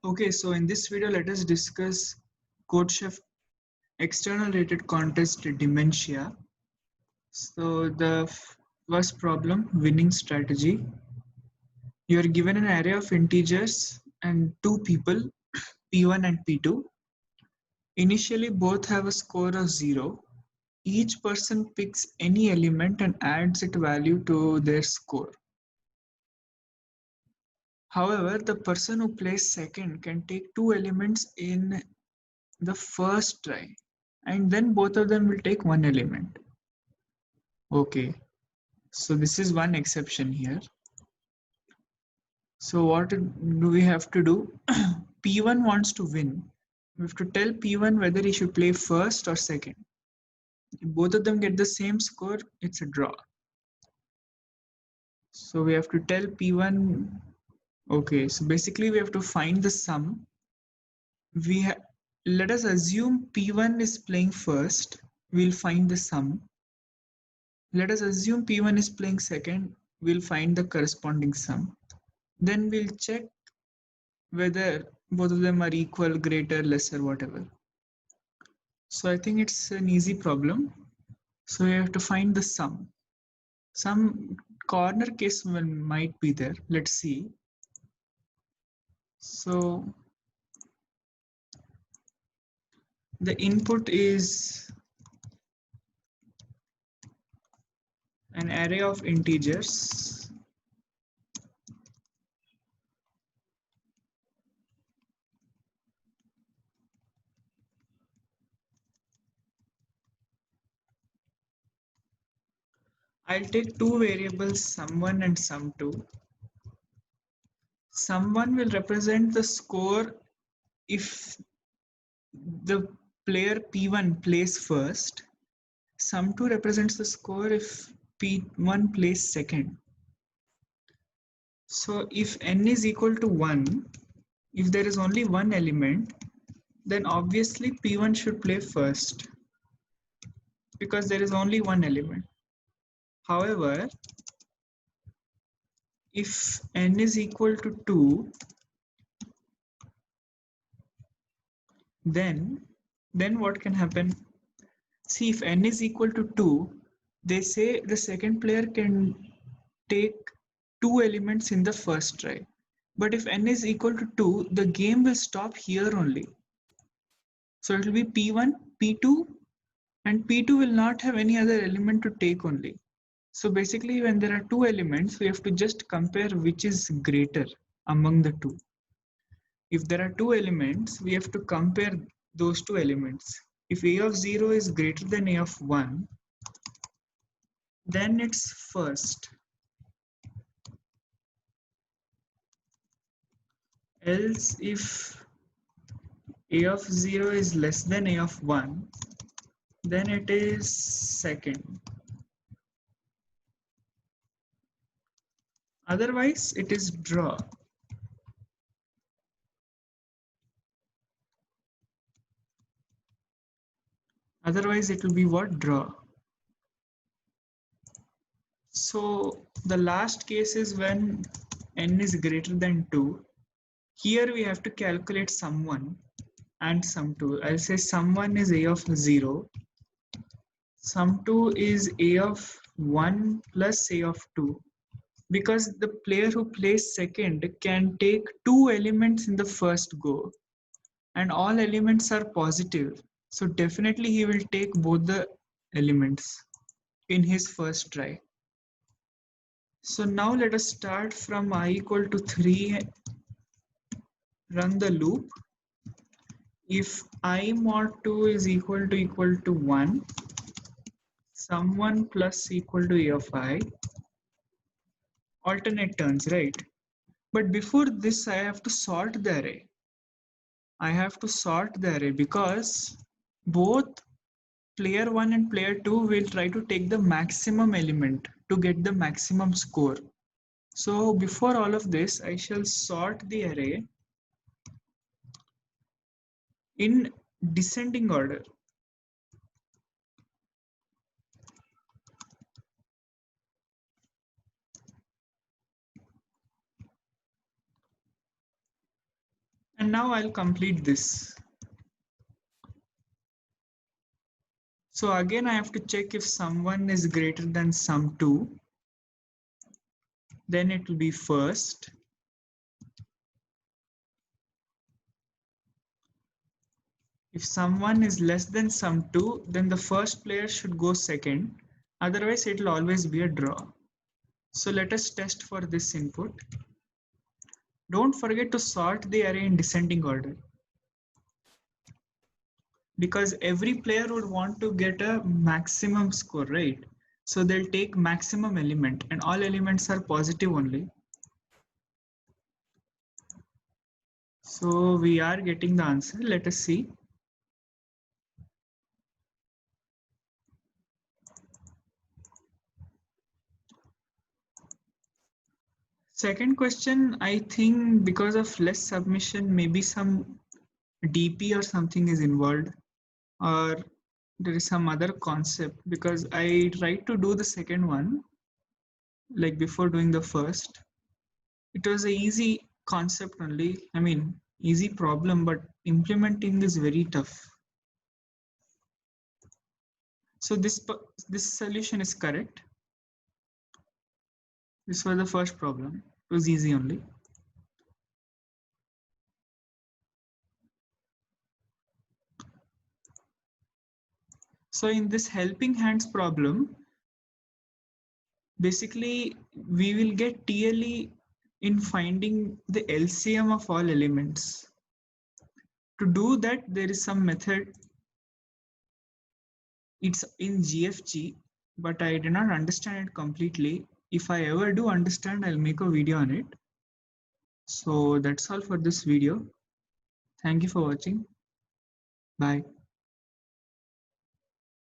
Okay, so in this video, let us discuss CodeChef external rated contest dementia. So the first problem, winning strategy. You are given an array of integers and two people, P1 and P2. Initially, both have a score of 0. Each person picks any element and adds its value to their score. However, the person who plays second can take two elements in the first try, and then both of them will take one element. Okay, so this is one exception here. So what do we have to do? P1 wants to win. We have to tell P1 whether he should play first or second. If both of them get the same score, it's a draw. So we have to tell P1. Okay, so basically we have to find the sum. Let us assume P1 is playing first. We'll find the sum. Let us assume P1 is playing second. We'll find the corresponding sum. Then we'll check whether both of them are equal, greater, lesser, whatever. So I think it's an easy problem. So we have to find the sum. Some corner case one might be there. Let's see. So the input is an array of integers. I'll take two variables, sum1 and sum2. Sum1 will represent the score if the player P1 plays first. Sum2 represents the score if P1 plays second. So if n is equal to 1, if there is only one element, then obviously P1 should play first because there is only one element. However, if n is equal to 2, then what can happen? See, if n is equal to 2, they say the second player can take two elements in the first try. But if n is equal to 2, the game will stop here only. So it will be P1, P2, and P2 will not have any other element to take only. So basically, when there are two elements, we have to just compare which is greater among the two. If there are two elements, we have to compare those two elements. If a of 0 is greater than a of 1, then it's first. Else, if a of 0 is less than a of 1, then it is second. Otherwise, it is draw. Otherwise, it will be what? Draw. So the last case is when n is greater than 2. Here we have to calculate sum1 and sum2. I'll say sum1 is a of 0. Sum2 is a of 1 plus a of 2. Because the player who plays second can take two elements in the first go. And all elements are positive. So definitely he will take both the elements in his first try. So now let us start from I equal to 3, run the loop. If I mod 2 is equal to 1, sum1 plus equal to a of I, alternate turns, right? But before this, I have to sort the array. I have to sort the array because both player 1 and player 2 will try to take the maximum element to get the maximum score. So before all of this, I shall sort the array in descending order. And now I'll complete this. So again, I have to check if sum1 is greater than sum2. Then it will be first. If sum1 is less than sum2, then the first player should go second. Otherwise, it will always be a draw. So let us test for this input. Don't forget to sort the array in descending order, because every player would want to get a maximum score, right? So they'll take maximum element, and all elements are positive only. So we are getting the answer. Let us see. Second question, I think because of less submission, maybe some DP or something is involved, or there is some other concept, because I tried to do the second one, like before doing the first. It was a easy concept only. I mean, easy problem, but implementing is very tough. So this solution is correct. This was the first problem. It was easy only. So in this helping hands problem, basically we will get TLE in finding the LCM of all elements. To do that, there is some method. It's in GFG, but I did not understand it completely. If I ever do understand, I'll make a video on it. So that's all for this video. Thank you for watching. Bye.